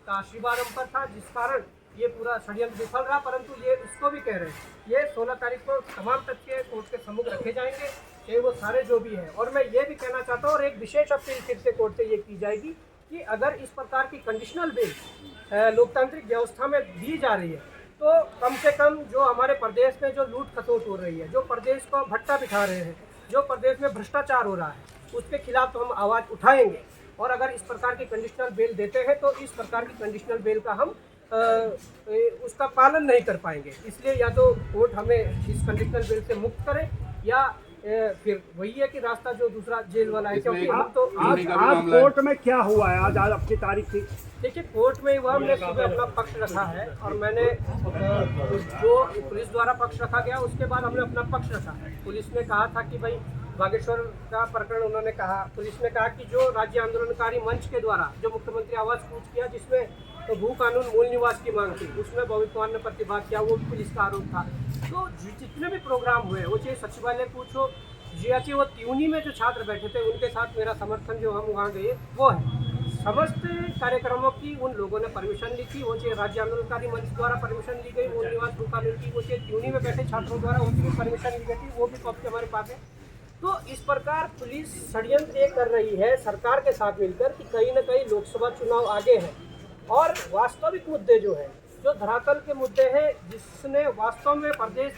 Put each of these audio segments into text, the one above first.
का शुभारंभ पर था, जिस कारण ये पूरा षड्यंत्र विफल रहा। परंतु ये इसको भी कह रहे हैं, ये 16 तारीख को तमाम तथ्य कोर्ट के सम्मुख रखे जाएंगे, चाहे वो सारे जो भी हैं। और मैं ये भी कहना चाहता हूँ, और एक विशेष अपील फिर से कोर्ट से ये की जाएगी कि अगर इस प्रकार की कंडीशनल बेल लोकतांत्रिक व्यवस्था में दी जा रही है, तो कम से कम जो हमारे प्रदेश में जो लूट खसोट हो रही है, जो प्रदेश को भट्टा बिठा रहे हैं, जो प्रदेश में भ्रष्टाचार हो रहा है, उसके खिलाफ तो हम आवाज़ उठाएंगे। और अगर इस प्रकार की कंडीशनल बेल देते हैं तो इस प्रकार की कंडीशनल बेल का हम उसका पालन नहीं कर पाएंगे। इसलिए या तो कोर्ट हमें इस कंडीशनल बेल से मुक्त करे, या फिर वही है कि रास्ता जो दूसरा जेल वाला है। क्योंकि हम तो आज कोर्ट में क्या हुआ है? आज आपकी तारीख थी। देखिए, कोर्ट में हुआ, हमने सुबह अपना पक्ष रखा है और मैंने जो पुलिस द्वारा पक्ष रखा गया उसके बाद हमने अपना पक्ष रखा है। पुलिस ने कहा था कि भाई बागेश्वर का प्रकरण, उन्होंने कहा, पुलिस ने कहा कि जो राज्य आंदोलनकारी मंच के द्वारा जो मुख्यमंत्री आवास कूच किया, जिसमें तो भू कानून मूल निवास की मांग थी, उसमें बॉबी पवार ने प्रतिवाद किया, वो भी पुलिस का आरोप था। तो जितने भी प्रोग्राम हुए, वो चाहे सचिवालय कूच हो, या चाहे वो त्यूनी में जो छात्र बैठे थे उनके साथ मेरा समर्थन जो हम वहाँ गए वो है। समस्त कार्यक्रमों की उन लोगों ने परमिशन ली थी, वो चाहे राज्य आंदोलनकारी मंच द्वारा परमिशन ली गई मूल निवास भू कानून की, वो चाहे त्यूनी में बैठे छात्रों द्वारा उनकी परमिशन ली गई थी, वो भी कॉपी हमारे पास है। तो इस प्रकार पुलिस षड्यंत्र ये कर रही है सरकार के साथ मिलकर कि कहीं ना कहीं लोकसभा चुनाव आगे है, और वास्तविक मुद्दे जो है, जो धरातल के मुद्दे हैं, जिसने वास्तव में प्रदेश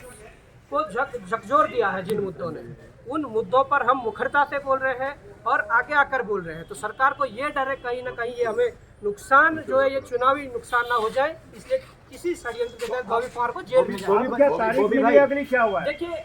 को झकझोर दिया है, जिन मुद्दों ने, उन मुद्दों पर हम मुखरता से बोल रहे हैं और आगे आकर बोल रहे हैं। तो सरकार को ये डर है कहीं ना कहीं ये हमें नुकसान जो है, ये चुनावी नुकसान ना हो जाए, इसलिए किसी षड्यंत्र के तहत बॉबी पवार को जेल भेजा। तारीख क्या हुआ है? देखिए,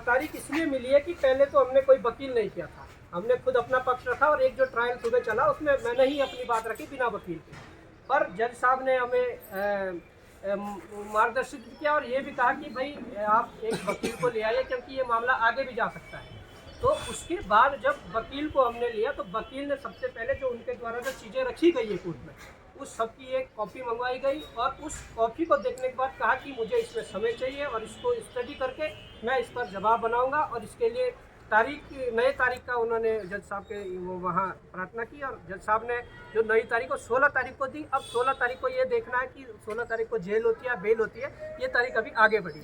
तारीख इसलिए मिली है कि पहले तो हमने कोई वकील नहीं किया था, हमने खुद अपना पक्ष रखा, और एक जो ट्रायल सुबह चला उसमें मैंने ही अपनी बात रखी बिना वकील के। पर जज साहब ने हमें मार्गदर्शित किया और ये भी कहा कि भाई आप एक वकील को ले आइए, क्योंकि ये मामला आगे भी जा सकता है। तो उसके बाद जब वकील को हमने लिया, तो वकील ने सबसे पहले जो उनके द्वारा जो चीज़ें रखी गई है कोर्ट में, उस सब की एक कॉपी मंगवाई गई, और उस कॉपी को देखने के बाद कहा कि मुझे इसमें समय चाहिए और इसको स्टडी करके मैं इस पर जवाब बनाऊंगा। और इसके लिए नए तारीख का उन्होंने जज साहब के वो वहाँ प्रार्थना की, और जज साहब ने जो नई तारीख को 16 तारीख को दी। अब 16 तारीख को ये देखना है कि 16 तारीख को जेल होती है, बेल होती है, ये तारीख अभी आगे बढ़ी।